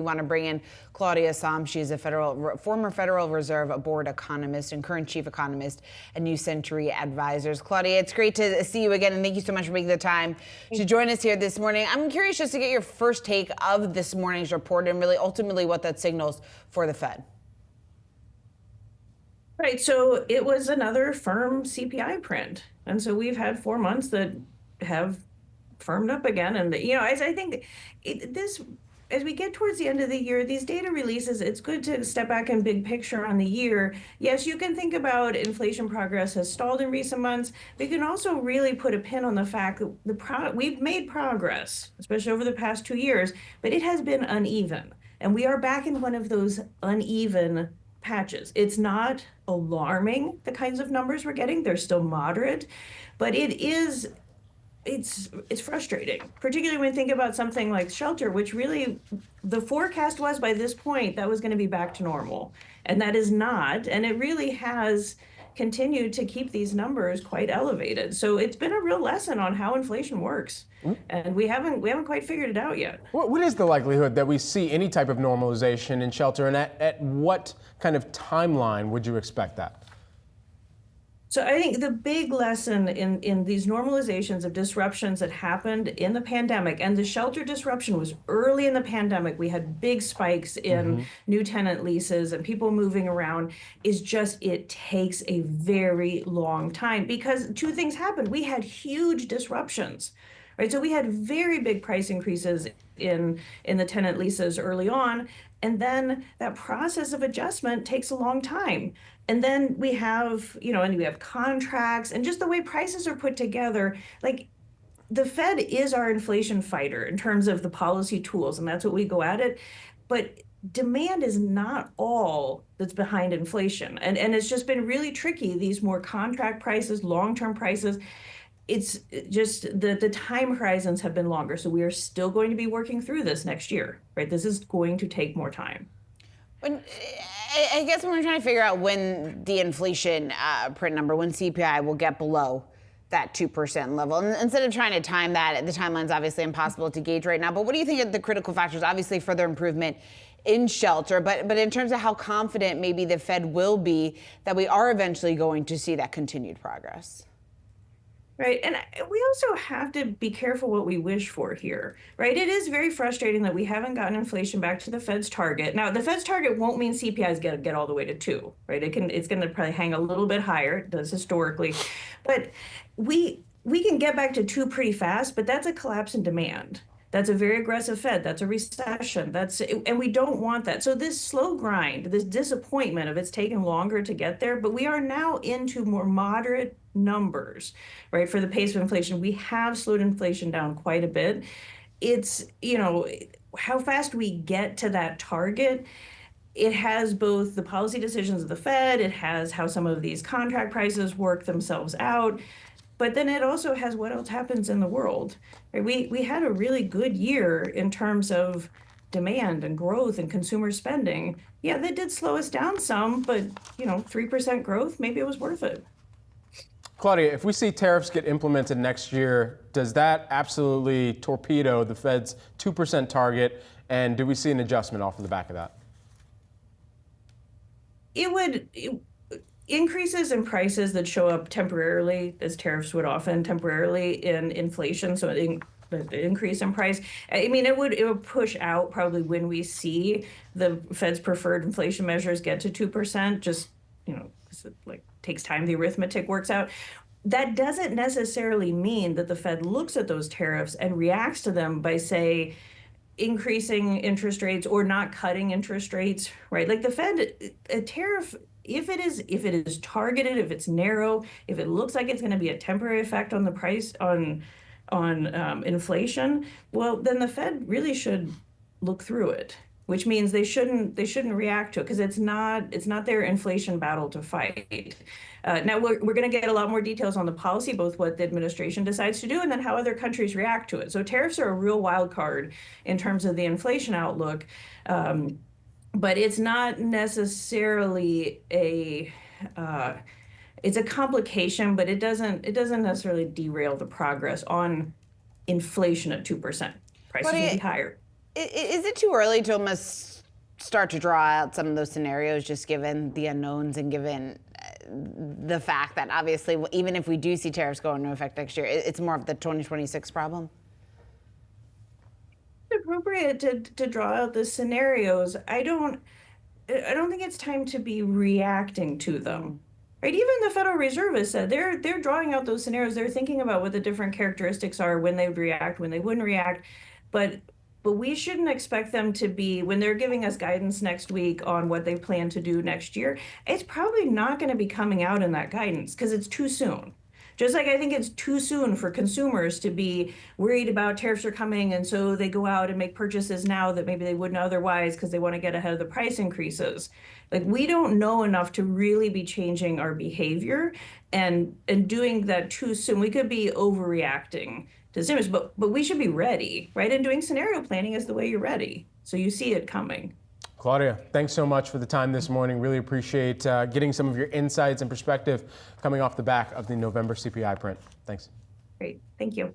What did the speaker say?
want to bring in Claudia Sahm. She's a former Federal Reserve Board economist and current chief economist at New Century Advisors. Claudia, it's great to see you again, and thank you so much for making the time to join us here this morning. I'm curious just to get your first take of this morning's report and really ultimately what that signals for the Fed. Right. So it was another firm CPI print. And so we've had 4 months that have firmed up again. And, as I think as we get towards the end of the year, these data releases, it's good to step back in big picture on the year. Yes, you can think about inflation progress has stalled in recent months, but you can also really put a pin on the fact that we've made progress, especially over the past 2 years, but it has been uneven. And we are back in one of those uneven patches. It's not alarming, the kinds of numbers we're getting. They're still moderate, but it's frustrating, particularly when you think about something like shelter, which really the forecast was by this point that was going to be back to normal. And that is not. And it really has continued to keep these numbers quite elevated. So it's been a real lesson on how inflation works. And we haven't quite figured it out yet. What is the likelihood that we see any type of normalization in shelter, and at what kind of timeline would you expect that? So I think the big lesson in these normalizations of disruptions that happened in the pandemic, and the shelter disruption was early in the pandemic, we had big spikes in new tenant leases and people moving around, is just it takes a very long time because two things happened. We had huge disruptions. Right, so we had very big price increases in the tenant leases early on, and then that process of adjustment takes a long time. And then we have, and we have contracts and just the way prices are put together. Like the Fed is our inflation fighter in terms of the policy tools, and that's what we go at it. But demand is not all that's behind inflation, and it's just been really tricky. These more contract prices, long-term prices. It's just the time horizons have been longer. So we are still going to be working through this next year, right? This is going to take more time. I guess when we're trying to figure out when the inflation print number, when CPI will get below that 2% level, and instead of trying to time that, the timeline's obviously impossible to gauge right now. But what do you think are the critical factors? Obviously, further improvement in shelter, but in terms of how confident maybe the Fed will be that we are eventually going to see that continued progress? Right. And we also have to be careful what we wish for here, right? It is very frustrating that we haven't gotten inflation back to the Fed's target. Now, the Fed's target won't mean CPI's get all the way to 2, right? It's going to probably hang a little bit higher. It does historically. But we can get back to 2 pretty fast, but that's a collapse in demand. That's a very aggressive Fed. That's a recession. And we don't want that. So this slow grind, this disappointment of it's taken longer to get there, but we are now into more moderate numbers, right? For the pace of inflation, we have slowed inflation down quite a bit. It's, how fast we get to that target. It has both the policy decisions of the Fed, it has how some of these contract prices work themselves out. But then it also has what else happens in the world. We had a really good year in terms of demand and growth and consumer spending. Yeah, that did slow us down some, but 3% growth, maybe it was worth it. Claudia, if we see tariffs get implemented next year, does that absolutely torpedo the Fed's 2% target? And do we see an adjustment off of the back of that? It would. Increases in prices that show up temporarily, as tariffs would often temporarily in inflation, so the increase in price, I mean, it would push out probably when we see the Fed's preferred inflation measures get to 2%, just, because it takes time, the arithmetic works out. That doesn't necessarily mean that the Fed looks at those tariffs and reacts to them by, say, increasing interest rates or not cutting interest rates, right? Like the Fed, a tariff, if it is targeted, if it's narrow, if it looks like it's going to be a temporary effect on the price on inflation, well, then the Fed really should look through it, which means they shouldn't react to it because it's not their inflation battle to fight. Now we're going to get a lot more details on the policy, both what the administration decides to do and then how other countries react to it. So tariffs are a real wild card in terms of the inflation outlook. But it's not necessarily it's a complication, but it doesn't necessarily derail the progress on inflation at 2%. Prices will be higher. Is it too early to almost start to draw out some of those scenarios, just given the unknowns and given the fact that obviously, even if we do see tariffs go into effect next year, it's more of the 2026 problem? It's appropriate to draw out the scenarios. I don't think it's time to be reacting to them. Right? Even the Federal Reserve has said they're drawing out those scenarios. They're thinking about what the different characteristics are, when they would react, when they wouldn't react. But we shouldn't expect them to be, when they're giving us guidance next week on what they plan to do next year, it's probably not going to be coming out in that guidance because it's too soon. Just like I think it's too soon for consumers to be worried about tariffs are coming, and so they go out and make purchases now that maybe they wouldn't otherwise because they want to get ahead of the price increases. Like, we don't know enough to really be changing our behavior, and doing that too soon. We could be overreacting to stimulus, but we should be ready, right? And doing scenario planning is the way you're ready, so you see it coming. Claudia, thanks so much for the time this morning. Really appreciate getting some of your insights and perspective coming off the back of the November CPI print. Thanks. Great, thank you.